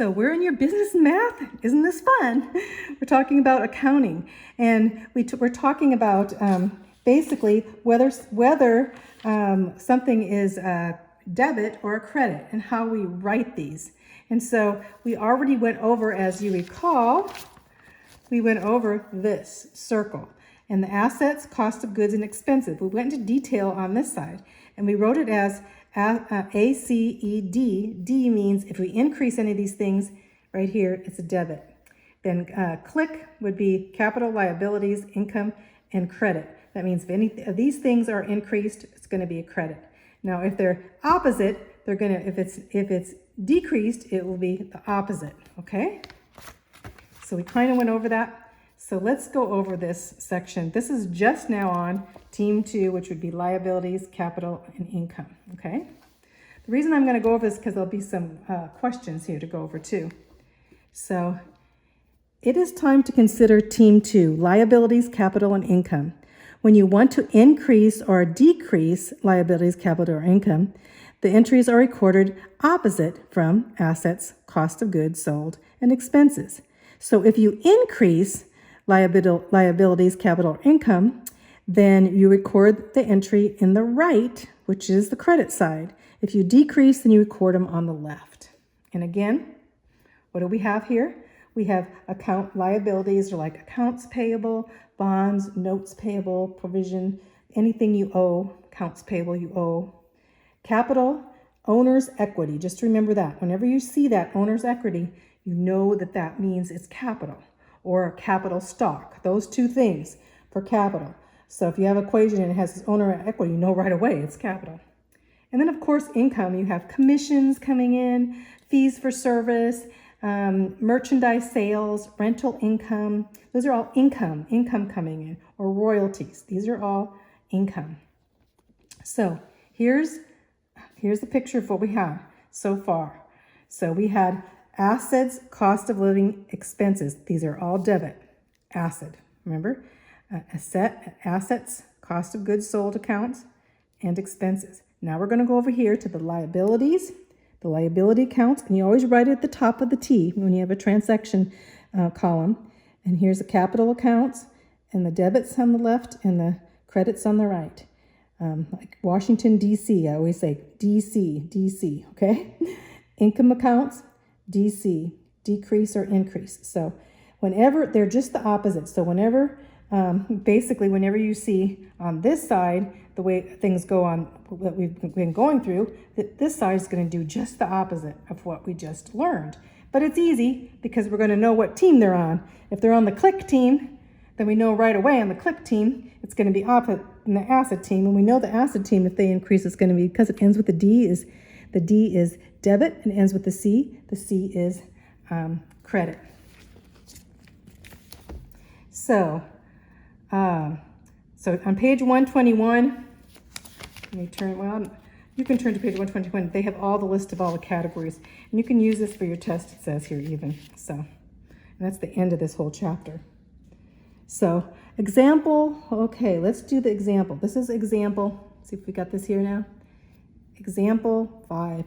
So we're in your business and math. Isn't this fun? We're talking about accounting, and we're talking about basically whether something is a debit or a credit and how we write these. And so we already went over, as you recall, we went over this circle and the assets, cost of goods, and expenses. We went into detail on this side, and we wrote it as A, C, E, D. D means if we increase any of these things right here, it's a debit. Then click would be capital, liabilities, income, and credit. That means if any of these things are increased, it's going to be a credit. Now, if they're opposite, they're going to, if it's decreased, it will be the opposite, okay? So we kind of went over that. So let's go over this section. This is just now on Team 2, which would be liabilities, capital, and income, okay? The reason I'm going to go over this is because there'll be some questions here to go over too. So it is time to consider Team 2, liabilities, capital, and income. When you want to increase or decrease liabilities, capital, or income, the entries are recorded opposite from assets, cost of goods sold, and expenses. So if you increase liabilities, capital, or income, then you record the entry in the right, which is the credit side. If you decrease, then you record them on the left. And again, what do we have here? We have account liabilities, are like accounts payable, bonds, notes payable, provision, anything you owe, accounts payable you owe. Capital, owner's equity. Just remember that. Whenever you see that owner's equity, you know that that means it's capital or capital stock. Those two things for capital. So if you have an equation and it has owner equity, you know right away it's capital. And then, of course, income. You have commissions coming in, fees for service, merchandise sales, rental income. Those are all income coming in, or royalties. These are all income. So here's the picture of what we have so far. So we had assets, cost of living, expenses. These are all debit. Asset, remember? Assets, cost of goods sold accounts, and expenses. Now we're going to go over here to the liabilities, the liability accounts, and you always write it at the top of the T when you have a transaction column. And here's the capital accounts, and the debits on the left and the credits on the right. Like Washington, D.C., I always say D.C., okay? Income accounts, D.C., decrease or increase. So whenever, they're just the opposite. So whenever, basically whenever you see on this side, the way things go on that we've been going through, this side is going to do just the opposite of what we just learned. But it's easy because we're going to know what team they're on. If they're on the click team, then we know right away on the click team, it's going to be opposite in the asset team. And we know the asset team, if they increase, it's going to be, because it ends with the D is debit, and ends with the C is credit. So on page 121, you can turn to page 121. They have all the list of all the categories, and you can use this for your test, it says here even. So, and that's the end of this whole chapter. So example, okay, let's do the example. This is example, see if we got this here now. Example 5.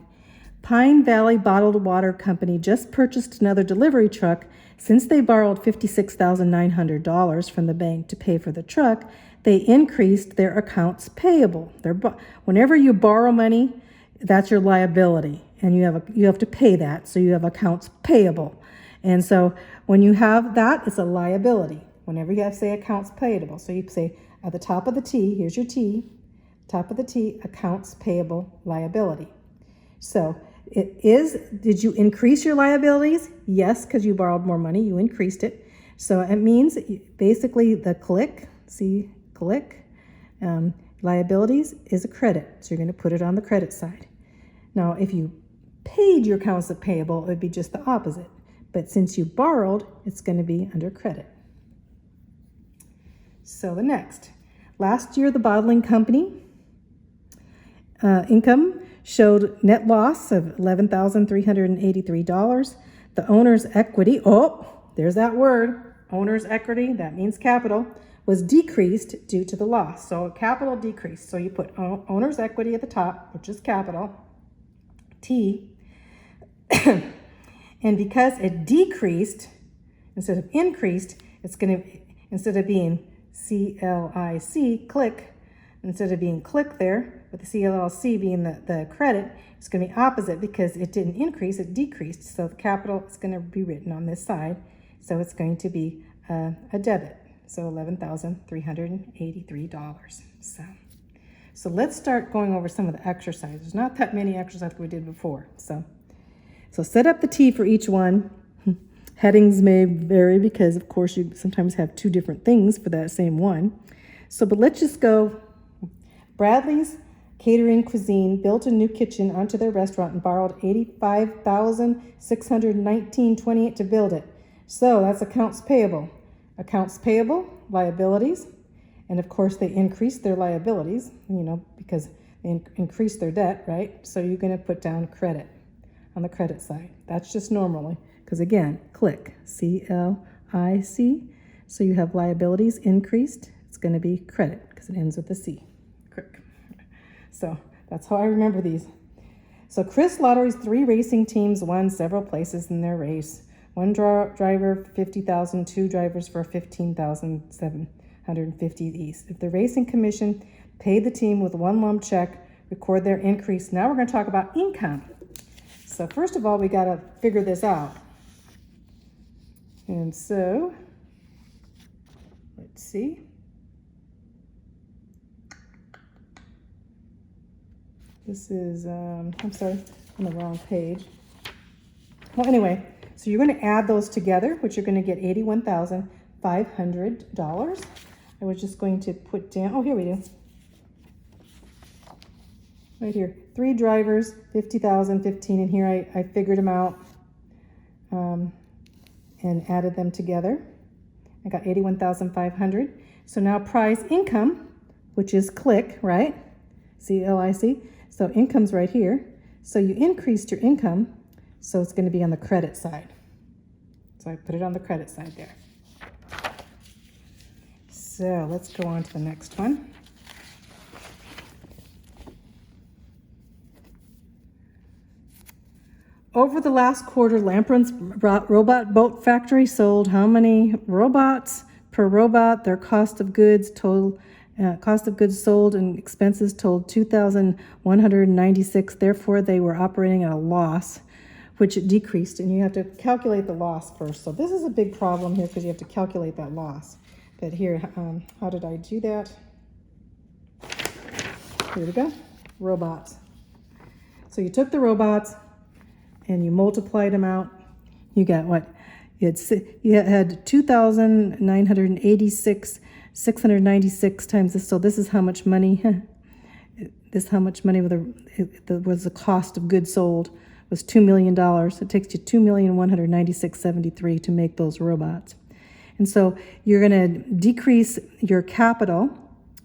Pine Valley Bottled Water Company just purchased another delivery truck. Since they borrowed $56,900 from the bank to pay for the truck, they increased their accounts payable. Whenever you borrow money, that's your liability, and you have to pay that, so you have accounts payable. And so when you have that, it's a liability. Whenever you have to say accounts payable, so you say at the top of the T, here's your T, top of the T, accounts payable liability. So it is, did you increase your liabilities? Yes, because you borrowed more money, you increased it. So it means basically the click, see, click, liabilities is a credit. So you're going to put it on the credit side. Now, if you paid your accounts payable, it would be just the opposite. But since you borrowed, it's going to be under credit. So the next, last year the bottling company income showed net loss of $11,383. The owner's equity, oh, there's that word, owner's equity, that means capital, was decreased due to the loss. So capital decreased. So you put owner's equity at the top, which is capital, T, And because it decreased instead of increased, it's going to, instead of being CLIC, click, instead of being click there, with the CLLC being the credit, it's going to be opposite because it didn't increase, it decreased. So the capital is going to be written on this side. So it's going to be a debit. So $11,383. So let's start going over some of the exercises. Not that many exercises we did before. So set up the T for each one. Headings may vary because, of course, you sometimes have two different things for that same one. But let's just go. Bradley's Catering Cuisine built a new kitchen onto their restaurant and borrowed $85,619.28 to build it. So that's accounts payable. Accounts payable, liabilities, and of course they increased their liabilities, because they increased their debt, right? So you're going to put down credit on the credit side. That's just normally, because again, click, CLIC. So you have liabilities increased. It's going to be credit because it ends with a C. Click. So that's how I remember these. So Chris Lottery's 3 racing teams won several places in their race. One driver, $50,000, 2 drivers for $15,750 each. If the racing commission paid the team with one lump check, record their increase. Now we're going to talk about income. So first of all, we got to figure this out. And so, let's see. This is, I'm sorry, on the wrong page. Well, anyway, so you're going to add those together, which you're going to get $81,500. I was just going to put down, oh, here we do. Right here, 3 drivers, 50,000, 15, and here I figured them out and added them together. I got 81,500. So now prize income, which is click, right? CLIC. So income's right here. So you increased your income, so it's going to be on the credit side. So I put it on the credit side there. So let's go on to the next one. Over the last quarter, Lamprun's robot boat factory sold how many robots per robot? Their cost of goods sold and expenses totaled $2,196. Therefore, they were operating at a loss, which it decreased. And you have to calculate the loss first. So this is a big problem here because you have to calculate that loss. But here, how did I do that? Here we go. Robots. So you took the robots and you multiplied them out. You got what? You had 2,986, 696 times this. So this is how much money. This is how much money was the cost of goods sold was $2 million. It takes you $2,196,73 to make those robots. And so you're going to decrease your capital,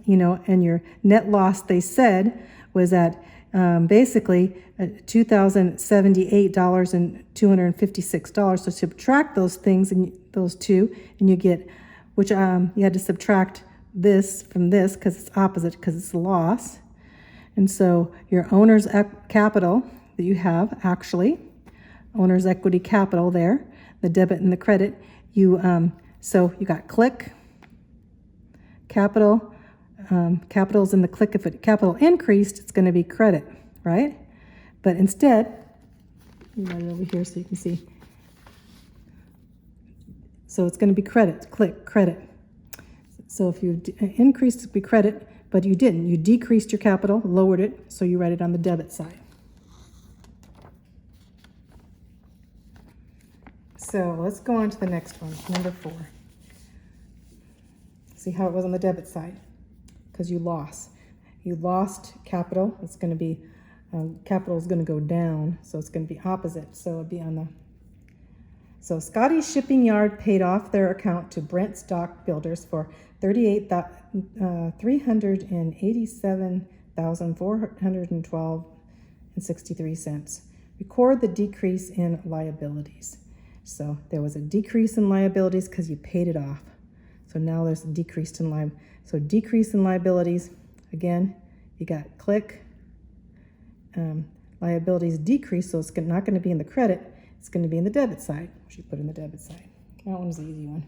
and your net loss, they said, was at basically $2,078,256. So subtract those things and those two, and you get, which you had to subtract this from this because it's opposite, because it's a loss. And so your owner's capital that you have, actually, owner's equity capital there, the debit and the credit, so you got click, capital. Capital's in the click. If capital increased, it's going to be credit, right? But instead, write it over here so you can see. So it's going to be credit, click, credit. So if you increased, it would be credit, but you didn't. You decreased your capital, lowered it, so you write it on the debit side. So let's go on to the next one, number 4. See how it was on the debit side, because you lost. You lost capital. It's going to be, capital is going to go down, so it's going to be opposite. So it'll be on the, so Scotty's Shipping Yard paid off their account to Brent's Dock Builders for $387,412.63. Record the decrease in liabilities. So there was a decrease in liabilities because you paid it off. So now there's a decrease in liabilities. So decrease in liabilities, again, you got click, liabilities decrease, so it's not going to be in the credit. it's going to be in the debit side. We should put in the debit side. That one's the easy one.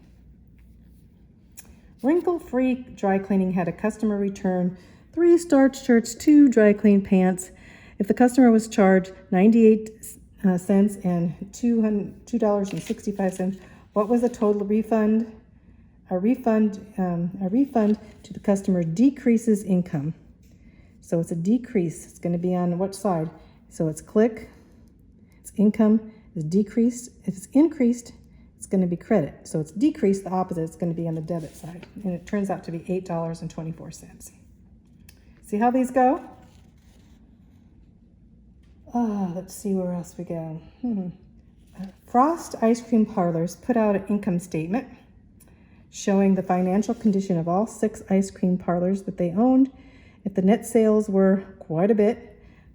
Wrinkle-free dry cleaning had a customer return 3 starch shirts, 2 dry clean pants. If the customer was charged 98 cents and $2.65, what was the total refund? A refund to the customer decreases income. So it's a decrease. It's going to be on what side? So it's click. It's income is decreased. If it's increased, it's going to be credit. So it's decreased, the opposite, it's going to be on the debit side. And it turns out to be $8.24. See how these go? Let's see where else we go. Frost Ice Cream Parlors put out an income statement showing the financial condition of all 6 ice cream parlors that they owned. If the net sales were quite a bit,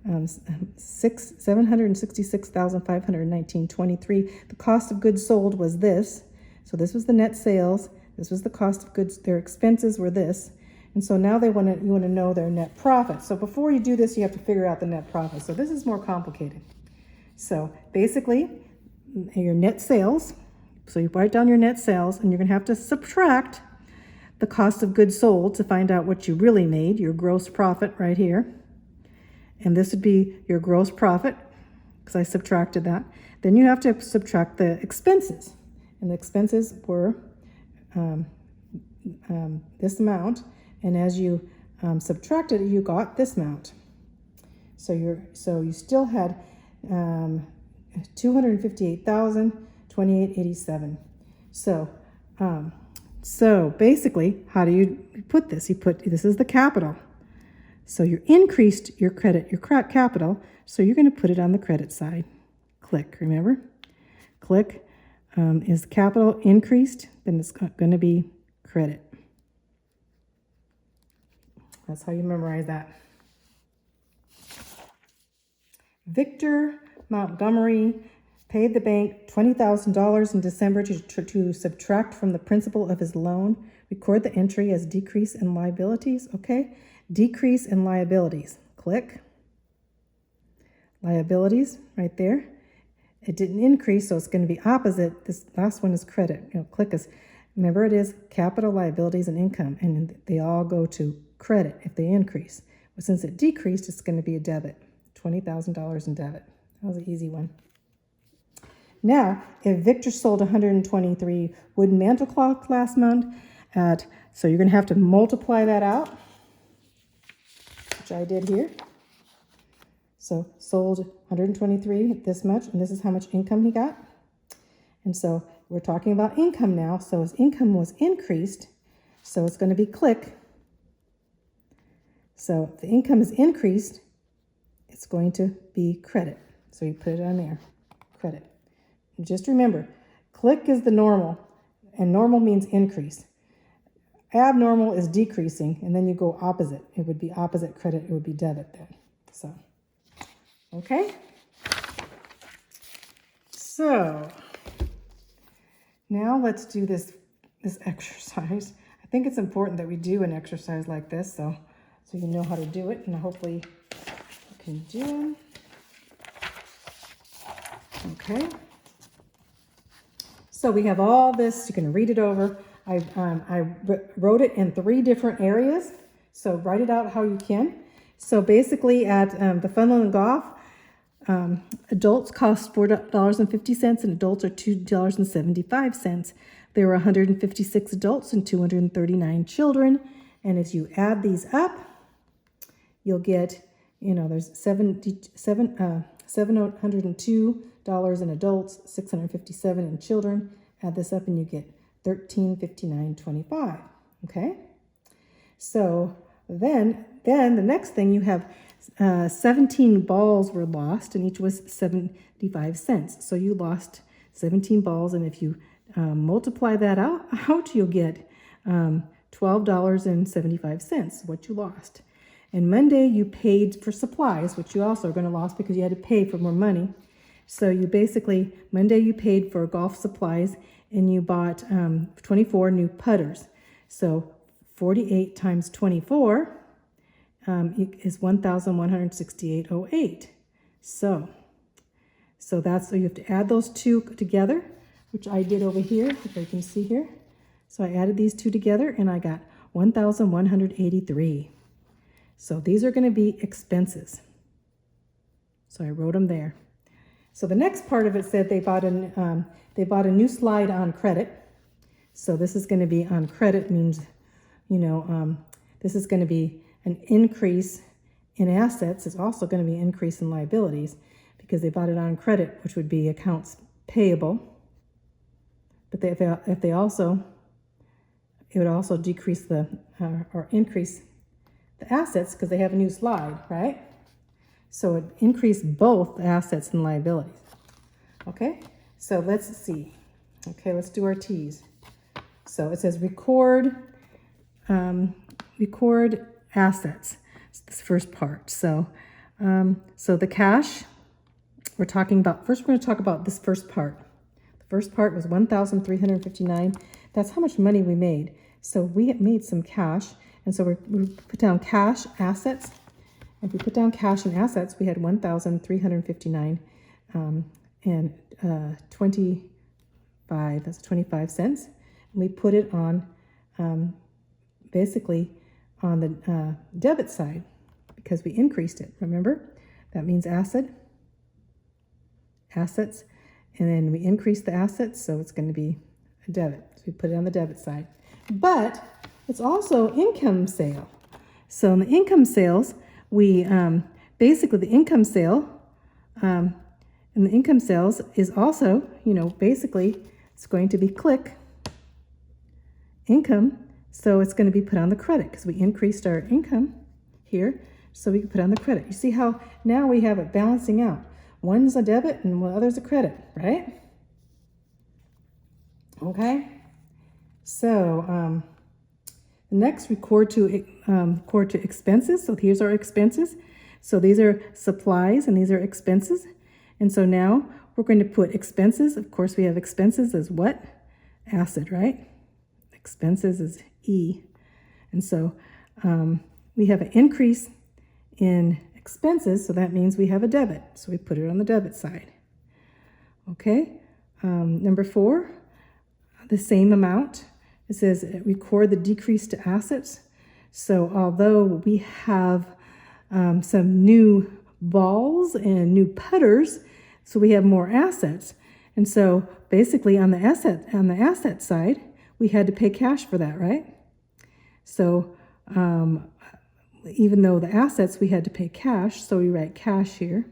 $766,519.23. The cost of goods sold was this. So this was the net sales. This was the cost of goods. Their expenses were this. And so now you want to know their net profit. So before you do this, you have to figure out the net profit. So this is more complicated. So basically, your net sales. So you write down your net sales, and you're going to have to subtract the cost of goods sold to find out what you really made, your gross profit right here. And this would be your gross profit, because I subtracted that. Then you have to subtract the expenses. And the expenses were this amount. And as you subtracted it, you got this amount. So you still had $258,028.87. So basically, how do you put this? You put, this is the capital. So you increased your credit, your capital, so you're going to put it on the credit side. Click, remember? Click is capital increased, then it's going to be credit. That's how you memorize that. Victor Montgomery paid the bank $20,000 in December to subtract from the principal of his loan. Record the entry as decrease in liabilities, okay? Decrease in liabilities. Click. Liabilities, right there. It didn't increase, so it's going to be opposite. This last one is credit. Click is, remember, it is capital, liabilities, and income, and they all go to credit if they increase. But since it decreased, it's going to be a debit. $20,000 in debit. That was an easy one. Now, if Victor sold 123 wooden mantel clocks last month so you're going to have to multiply that out, which I did here. So sold 123 this much, and this is how much income he got. And so we're talking about income now. So his income was increased, so it's going to be click. So if the income is increased, it's going to be credit. So you put it on there, credit. And just remember, click is the normal, and normal means increase. Abnormal is decreasing, and then you go opposite. It would be opposite credit, it would be debit then. So, okay? So, now let's do this exercise. I think it's important that we do an exercise like this, so you know how to do it, and hopefully you can do them. Okay. So we have all this. You can read it over. I wrote it in 3 different areas, so write it out how you can. So basically at the Funland and Goff, adults cost $4.50 and adults are $2.75. There were 156 adults and 239 children. And as you add these up, you'll get, there's $702 in adults, 657 in children. Add this up and you get $1359.25. Okay? So then the next thing, you have 17 balls were lost, and each was 75 cents. So you lost 17 balls, and if you multiply that out, you'll get $12.75, what you lost. And Monday you paid for supplies, which you also are going to lose because you had to pay for more money. So you basically, Monday you paid for golf supplies, and you bought 24 new putters. So 48 times 24 is $1,168.08. So So you have to add those two together, which I did over here, if you can see here. So I added these two together and I got 1,183. So these are going to be expenses. So I wrote them there. So the next part of it said they bought a new slide on credit. So this is going to be on credit, means, this is going to be an increase in assets. It's also going to be an increase in liabilities because they bought it on credit, which would be accounts payable. But it would also decrease or increase the assets because they have a new slide, right? So it increased both assets and liabilities. Okay, so let's see. Okay, let's do our T's. So it says record assets. It's this first part. So the cash we're talking about, first we're going to talk about this first part. The first part was 1,359. That's how much money we made. So we made some cash. And so we put down cash, assets. If we put down cash and assets, we had 1,359 and 25. That's 25 cents. And we put it on basically on the debit side because we increased it. Remember, that means assets, and then we increased the assets, so it's going to be a debit. So we put it on the debit side. But it's also income sale. So in the income sales, we basically the income sale and the income sales is also, basically it's going to be click income. So it's going to be put on the credit because we increased our income here. So we can put on the credit. You see how now we have it balancing out. One's a debit and the other's a credit, right? Okay. So next, record to expenses. So here's our expenses. So these are supplies and these are expenses. And so now we're going to put expenses. Of course, we have expenses as what? Asset, right? Expenses is E. And so we have an increase in expenses. So that means we have a debit. So we put it on the debit side. Okay. Number 4, the same amount. It says record the decrease to assets. So although we have some new balls and new putters, so we have more assets. And so basically on the asset side, we had to pay cash for that, right? So even though the assets, we had to pay cash, so we write cash here,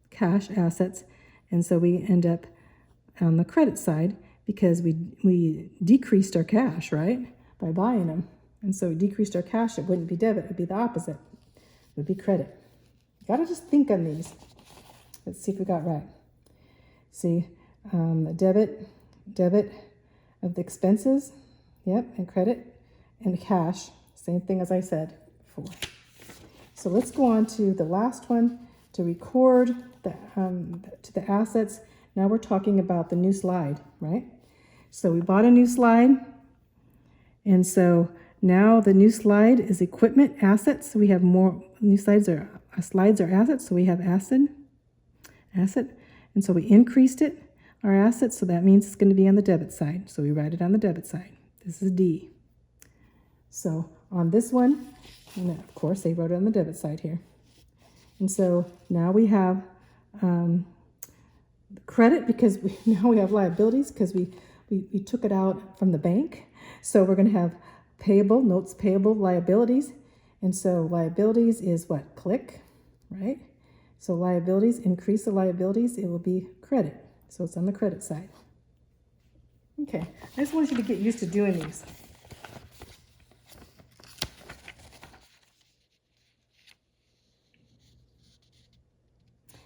cash assets. And so we end up on the credit side because we decreased our cash, right, by buying them. And so we decreased our cash. It wouldn't be debit. It would be the opposite. It would be credit. You got to just think on these. Let's see if we got right. See, the debit of the expenses, yep, and credit, and cash, same thing as I said before. So let's go on to the last one, to record to the assets. Now we're talking about the new slide, right? So we bought a new slide, and so now the new slide is equipment, assets. So we have more new slides are assets. So we have asset, and so we increased it, our assets. So that means it's going to be on the debit side. So we write it on the debit side. This is D. So on this one, and of course they wrote it on the debit side here. And so now we have credit because now we have liabilities because we took it out from the bank. So we're going to have payable, notes payable, liabilities. And so liabilities is what? Click, right? So liabilities, increase the liabilities, it will be credit. So it's on the credit side. Okay, I just want you to get used to doing these.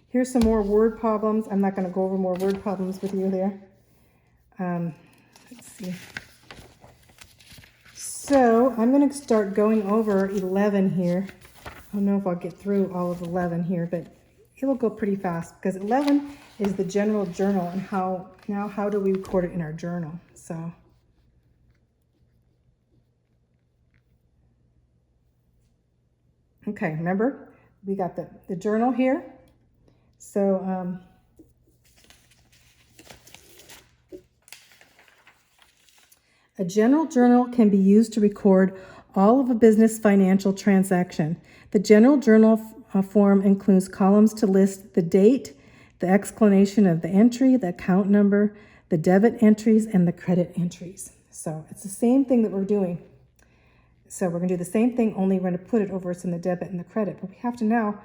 Here's some more word problems. I'm not going to go over more word problems with you there. Let's see. So I'm going to start going over 11 here. I don't know if I'll get through all of 11 here, but it will go pretty fast because 11 is the general journal and how do we record it in our journal. So okay, remember we got the journal here. So a general journal can be used to record all of a business financial transaction. The general journal form includes columns to list the date, the explanation of the entry, the account number, the debit entries, and the credit entries. So it's the same thing that we're doing. So we're going to do the same thing, only we're going to put it over in the debit and the credit. But we have to now,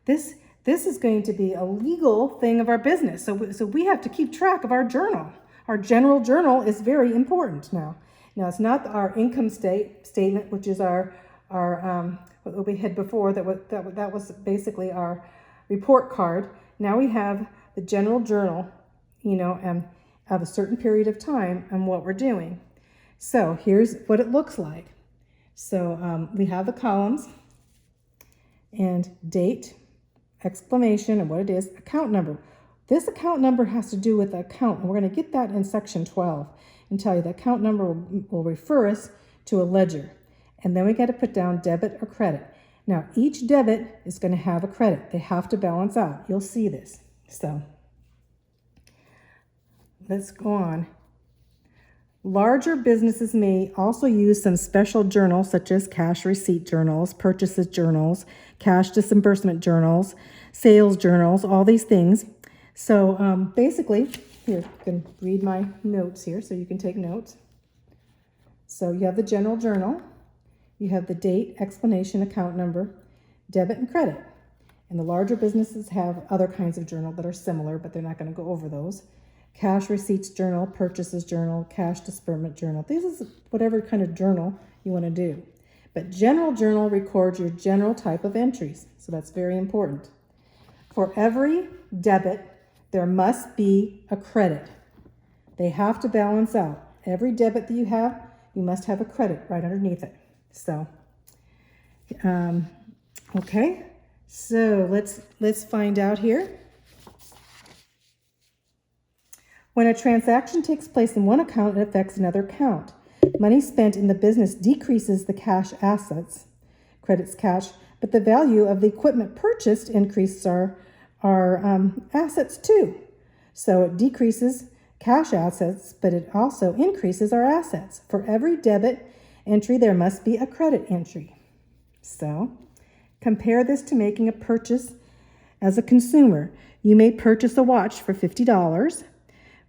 this is going to be a legal thing of our business. So we have to keep track of our journal. Our general journal is very important now. Now, it's not our income statement, which is our what we had before. That was basically our report card. Now we have the general journal, of a certain period of time and what we're doing. So here's what it looks like. So we have the columns and date, exclamation, and what it is, account number. This account number has to do with the account, and we're going to get that in section 12 and tell you the account number will refer us to a ledger. And then we got to put down debit or credit. Now, each debit is going to have a credit. They have to balance out. You'll see this. So let's go on. Larger businesses may also use some special journals such as cash receipt journals, purchases journals, cash disbursement journals, sales journals, all these things. So basically, here, you can read my notes here so you can take notes. So you have the general journal, you have the date, explanation, account number, debit and credit. And the larger businesses have other kinds of journal that are similar, but they're not going to go over those. Cash receipts journal, purchases journal, cash disbursement journal. This is whatever kind of journal you want to do. But general journal records your general type of entries. So that's very important. For every debit, there must be a credit. They have to balance out. Every debit that you have, you must have a credit right underneath it. So, okay. So let's find out here. When a transaction takes place in one account, it affects another account. Money spent in the business decreases the cash assets, credits cash, but the value of the equipment purchased increases our assets too. So it decreases cash assets, but it also increases our assets. For every debit entry, there must be a credit entry. So compare this to making a purchase as a consumer. You may purchase a watch for $50.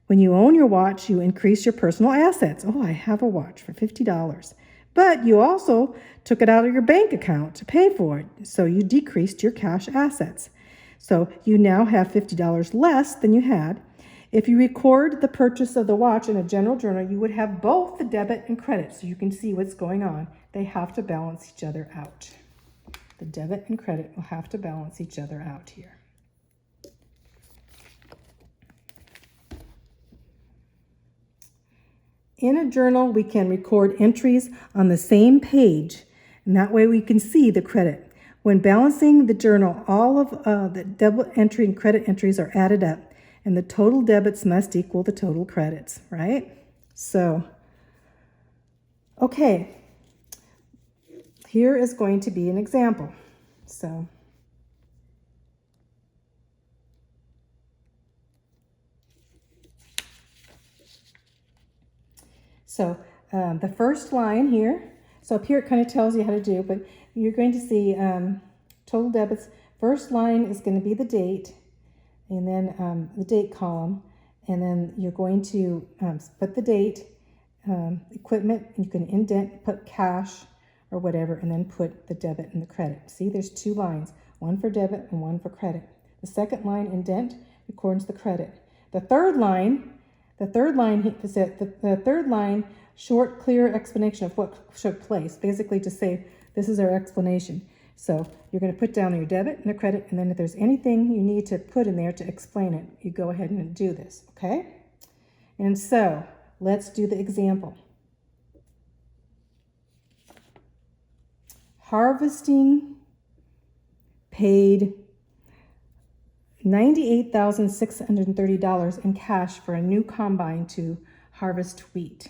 When you own your watch, you increase your personal assets. Oh, I have a watch for $50. But you also took it out of your bank account to pay for it, so you decreased your cash assets. So you now have $50 less than you had. If you record the purchase of the watch in a general journal, you would have both the debit and credit, so you can see what's going on. They have to balance each other out. The debit and credit will have to balance each other out here. In a journal, we can record entries on the same page, and that way we can see the credit. When balancing the journal, all of the debit entry and credit entries are added up, and the total debits must equal the total credits, right? So, okay, here is going to be an example. So the first line here, so up here it kind of tells you how to do, but you're going to see total debits. First line is going to be the date, and then the date column, and then you're going to put the date, equipment, and you can indent, put cash or whatever, and then put the debit and the credit. See, there's two lines, one for debit and one for credit. The second line, indent, records the credit. The third line, short, clear explanation of what took place, basically to say this is our explanation. So you're going to put down your debit and the credit, and then if there's anything you need to put in there to explain it, you go ahead and do this, okay? And so let's do the example. Harvesting paid $98,630 in cash for a new combine to harvest wheat.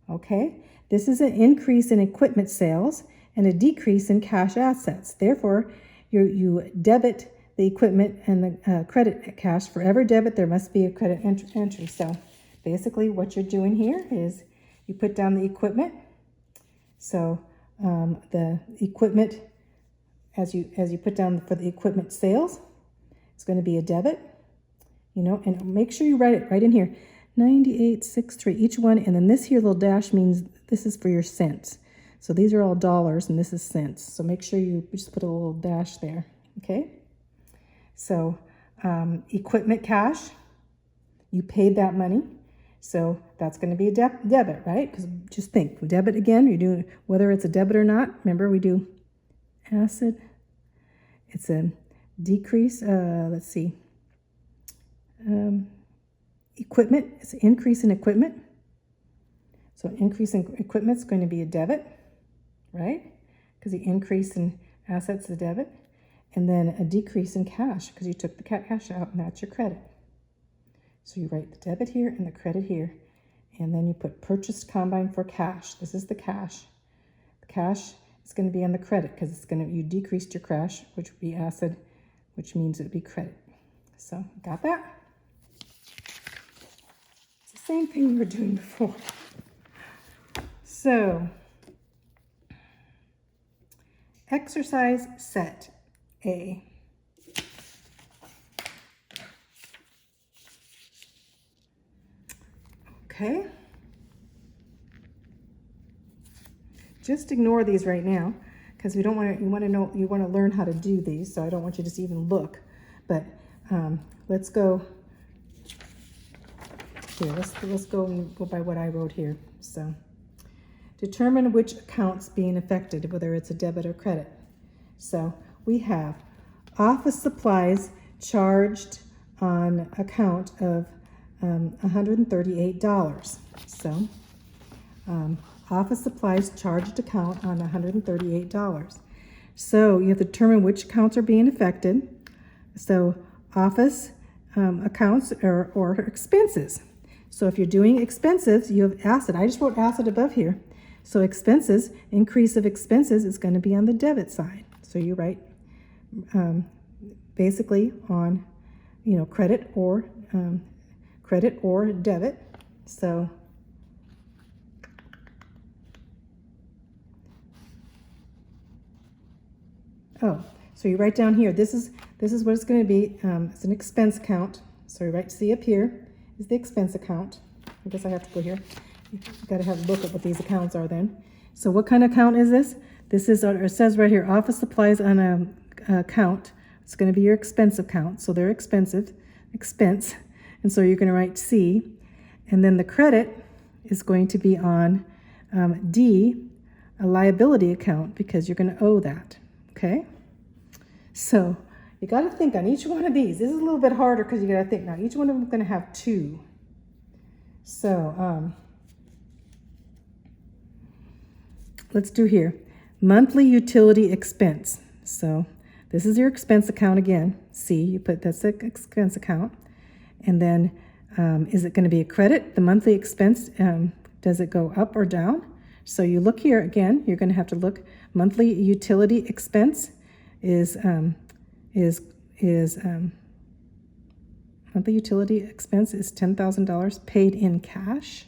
Okay, this is an increase in equipment sales and a decrease in cash assets. Therefore, you debit the the equipment and the credit cash. For every debit, there must be a credit entry. So basically what you're doing here is you put down the equipment. So the equipment, as you put down for the equipment sales, it's going to be a debit, and make sure you write it right in here, 9863 each one, and then this here little dash means this is for your cents. So these are all dollars and this is cents. So make sure you just put a little dash there, okay? So equipment cash, you paid that money. So that's going to be a debit, right? Because just think, debit again, you're doing, whether it's a debit or not, remember we do asset, it's a decrease, let's see, equipment, it's an increase in equipment. So an increase in equipment is going to be a debit, right? Because the increase in assets is a debit. And then a decrease in cash because you took the cash out and that's your credit. So you write the debit here and the credit here. And then you put purchased combine for cash. This is the cash. The cash is going to be on the credit because you decreased your cash, which would be asset, which means it would be credit. So got that? It's the same thing we were doing before. So exercise set A. Okay. Just ignore these right now because we don't want to. You want to learn how to do these. So I don't want you to just even look. But let's go here. Let's go by what I wrote here. So determine which account's being affected, whether it's a debit or credit. So we have office supplies charged on account of $138. So office supplies charged account on $138. So you have to determine which accounts are being affected. So office accounts or expenses. So if you're doing expenses, you have asset. I just wrote asset above here. So expenses, increase of expenses is going to be on the debit side. So you write basically on, credit or debit. So so you write down here. This is what it's going to be. It's an expense account. So you write C up here is the expense account. I guess I have to go here. You've got to have a look at what these accounts are then. So what kind of account is this? This is, it says right here, office supplies on a account. It's going to be your expense account. So they're expense. And so you're going to write C. And then the credit is going to be on D, a liability account, because you're going to owe that. Okay? So you got to think on each one of these. This is a little bit harder because you got to think. Now, each one of them is going to have two. So let's do here. Monthly utility expense. So this is your expense account again. C, you put that's the expense account. And then is it going to be a credit? The monthly expense, does it go up or down? So you look here again, you're going to have to look. Monthly utility expense is monthly utility expense is $10,000 paid in cash.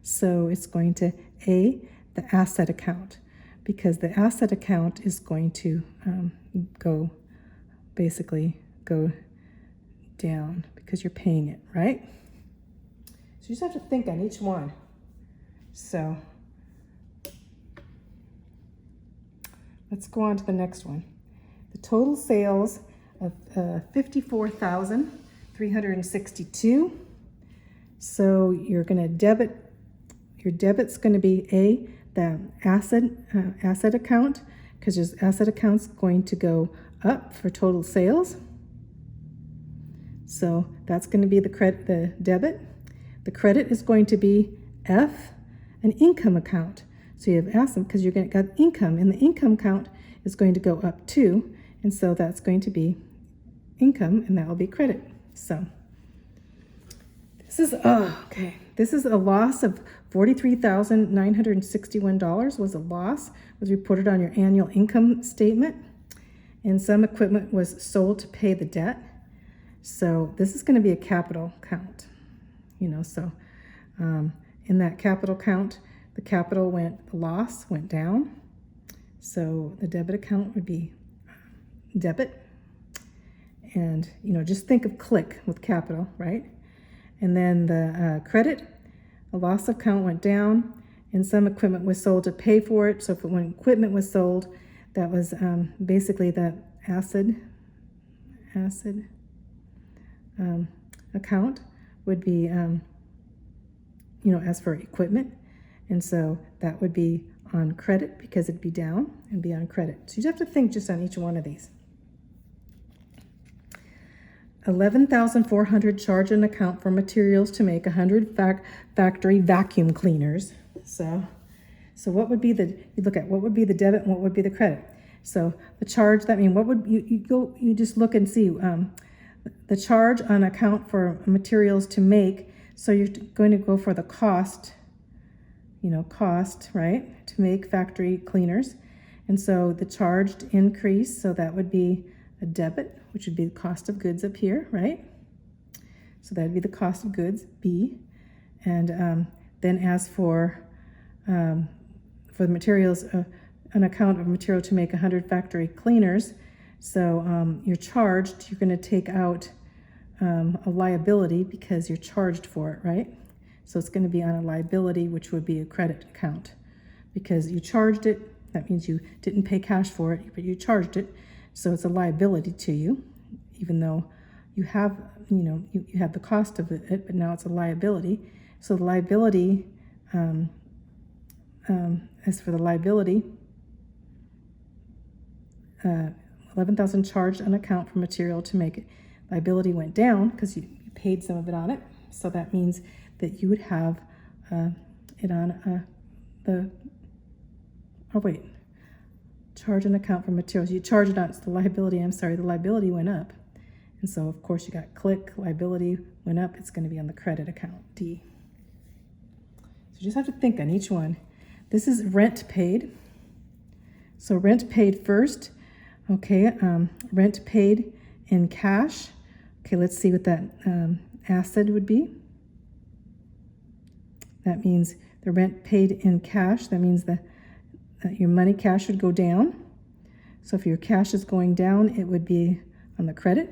So it's going to A, the asset account, because the asset account is going to go down because you're paying it, right? So you just have to think on each one. So let's go on to the next one. The total sales of 54,362. So you're going to debit. Your debit's going to be A, the asset account, because your asset account's going to go up for total sales. So that's going to be the debit. The credit is going to be F, an income account. So you have asset because you're going to got income, and the income account is going to go up too, and so that's going to be income, and that will be credit. So this is okay. This is a loss of $43,961 was a loss, was reported on your annual income statement. and some equipment was sold to pay the debt. So this is going to be a capital count, so in that capital count, the loss went down. So the debit account would be debit. And, just think of click with capital, right? And then the credit, the loss account went down, and some equipment was sold to pay for it. So when equipment was sold, that was basically the acid account would be, as for equipment. And so that would be on credit because it'd be down and be on credit. So you have to think just on each one of these. 11,400 charge an account for materials to make 100 factory vacuum cleaners. So what would be you look at what would be the debit and what would be the credit. So the charge, that means what would you just look and see the charge on account for materials to make. So you're going to go for the cost, right, to make factory cleaners. And so the charged increase, so that would be a debit, which would be the cost of goods up here, right? So that'd be the cost of goods, B. And then as for the materials, an account of material to make 100 factory cleaners, so you're charged, you're going to take out a liability because you're charged for it, right? So it's going to be on a liability, which would be a credit account because you charged it. That means you didn't pay cash for it, but you charged it. So it's a liability to you, even though you have, you have the cost of it, but now it's a liability. So the liability, as for the liability, 11,000 charged an account for material to make it. Liability went down because you paid some of it on it. So that means that you would have it on charge an account for materials. You charge it on, it's the liability, the liability went up. And so of course you got click, liability went up, it's going to be on the credit account, D. So you just have to think on each one. This is rent paid. So rent paid first, okay, rent paid in cash. Okay, let's see what that asset would be. That means the rent paid in cash, that means that your money cash would go down. So if your cash is going down, it would be on the credit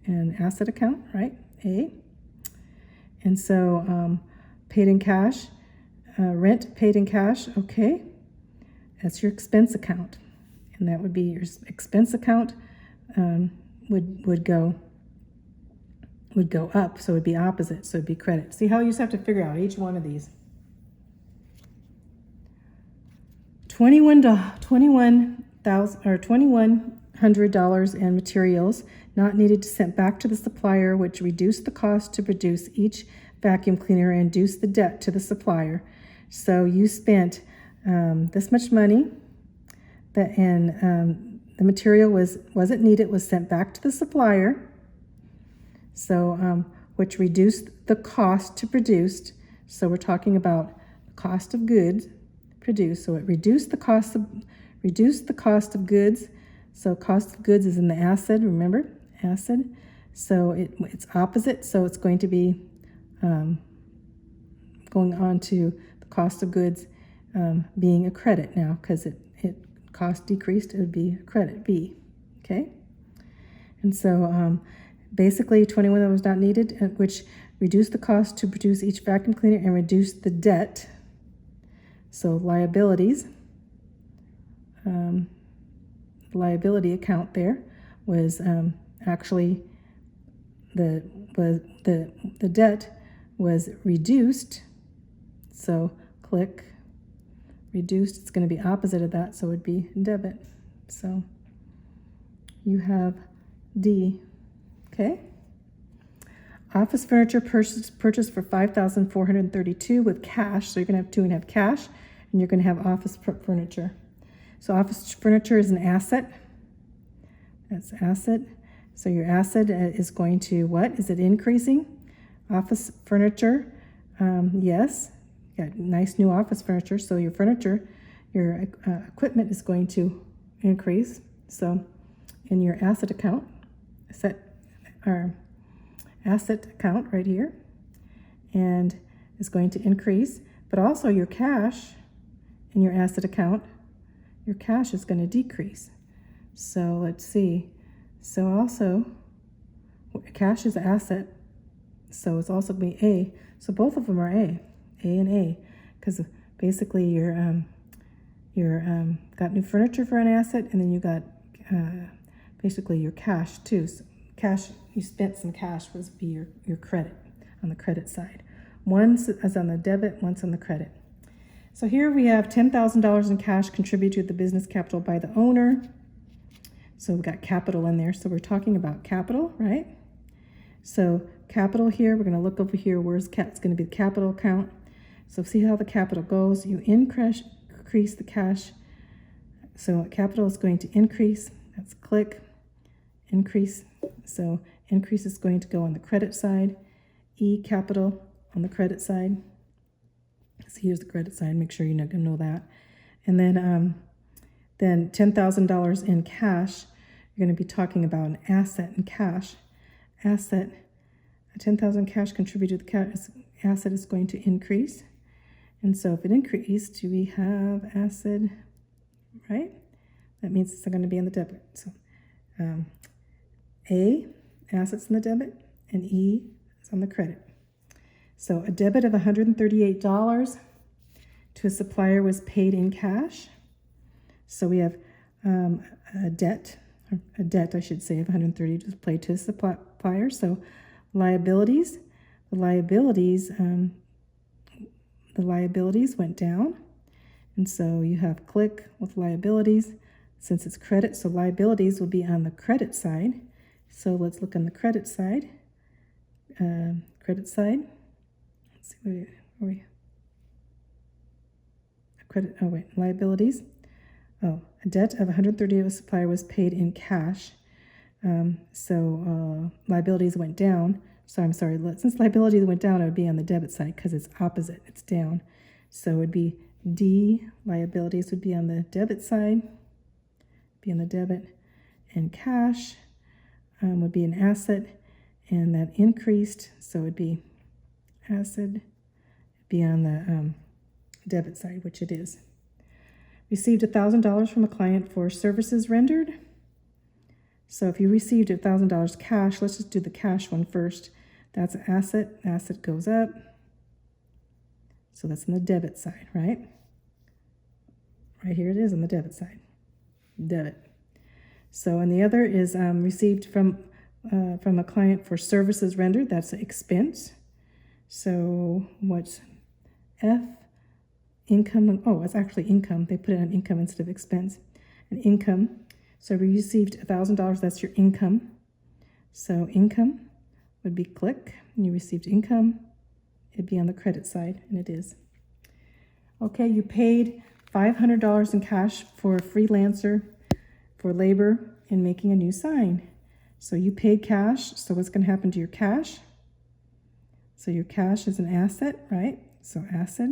and asset account, right? A. And so paid in cash, rent paid in cash, okay. That's your expense account. And that would be your expense account would go up, so it would be opposite, so it'd be credit. See how you just have to figure out each one of these. $2,100 in materials not needed to send back to the supplier, which reduced the cost to produce each vacuum cleaner and reduced the debt to the supplier. So you spent this much money, and the material wasn't needed, was sent back to the supplier. So which reduced the cost to produce. So we're talking about the cost of goods produced. So it reduced the cost of goods. So cost of goods is in the asset, remember? Asset. So it's opposite. So it's going to be going on to the cost of goods being a credit now, because it cost decreased, it would be credit, B. Okay? And so basically 21 that was not needed, which reduced the cost to produce each vacuum cleaner and reduced the debt. So liabilities, liability account there was actually the debt was reduced. So click reduced, it's going to be opposite of that, so it would be debit. So you have D. Okay. Office furniture purchased for $5,432 with cash. So you're going to have 2.5 cash, and you're going to have office furniture. So office furniture is an asset. That's asset. So your asset is going to what? Is it increasing? Office furniture, yes. You got nice new office furniture. So your furniture, your equipment is going to increase. So in your asset account, set our asset account right here, and it's going to increase, but also your cash in your asset account, your cash is going to decrease. So let's see. So also, cash is an asset, so it's also going to be A. So both of them are A and A, because basically you're got new furniture for an asset, and then you got basically your cash too. So cash, you spent some cash, would be your credit on the credit side. One's is on the debit, one's on the credit. So here we have $10,000 in cash contributed to the business capital by the owner. So we've got capital in there. So we're talking about capital, right? So capital here, we're going to look over here. Where's it's going to be the capital account. So see how the capital goes. You increase the cash. So capital is going to increase. That's click, increase. So increase is going to go on the credit side. E capital on the credit side. So here's the credit side. Make sure you know that. And then $10,000 in cash. You're going to be talking about an asset in cash. Asset, 10,000 cash contributed to the cash asset is going to increase. And so if it increased, we have asset, right? That means it's going to be in the debit. So A, assets in the debit, and E is on the credit. So a debit of $138 to a supplier was paid in cash. So we have a debt I should say, of $130 was paid to a supplier. So liabilities, the liabilities went down. And so you have click with liabilities. Since it's credit, so liabilities will be on the credit side. So let's look on the credit side. Let's see where we credit. Oh wait, liabilities. Oh, a debt of $130 to a supplier was paid in cash. So liabilities went down. So I'm sorry. Since liabilities went down, it would be on the debit side because it's opposite. It's down. So it would be D. Liabilities would be on the debit side. Be on the debit, and cash would be an asset, and that increased. So it would be asset. Be on the debit side, which it is. Received $1,000 from a client for services rendered. So if you received $1,000 cash, let's just do the cash one first. That's an asset. Asset goes up. So that's on the debit side, right? Right here it is on the debit side. Debit. So and the other is received from a client for services rendered. That's an expense. So what's F? Income. Oh, it's actually income. They put it on income instead of expense. And income. So we received $1,000. That's your income. So income would be click. And you received income. It'd be on the credit side, and it is. Okay, you paid $500 in cash for a freelancer for labor in making a new sign. So you paid cash. So what's going to happen to your cash? So your cash is an asset, right? So asset.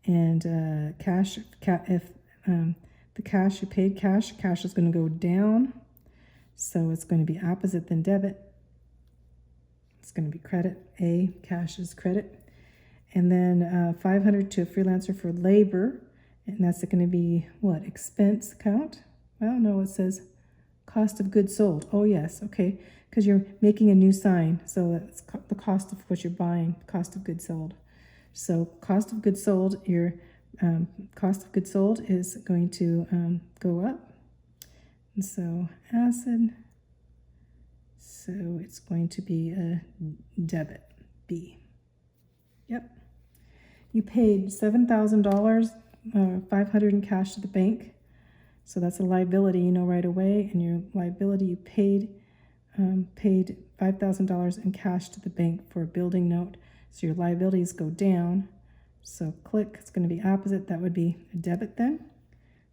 And cash, if the cash you paid cash is going to go down. So it's going to be opposite than debit. It's going to be credit. A, cash is credit. And then $500 to a freelancer for labor. And that's going to be what? Expense account? Well, no, it says cost of goods sold. Oh, yes. Okay. Because you're making a new sign. So that's the cost of what you're buying, cost of goods sold. So cost of goods sold, your cost of goods sold is going to go up. And so asset, so it's going to be a debit, B. Yep. You paid $7,000, $500 in cash to the bank. So that's a liability, you know, right away. And your liability, you paid $5,000 in cash to the bank for a building note. So your liabilities go down. So click, it's going to be opposite. That would be a debit then.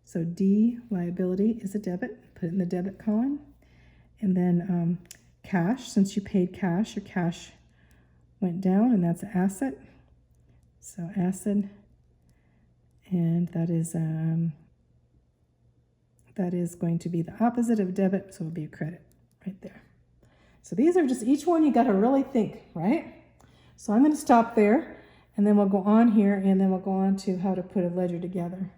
So D, liability, is a debit. Put it in the debit column. And then cash, since you paid cash, your cash went down, and that's an asset. So asset, and that is that is going to be the opposite of debit, so it'll be a credit right there. So these are just, each one you got to really think, right? So I'm going to stop there, and then we'll go on here, and then we'll go on to how to put a ledger together.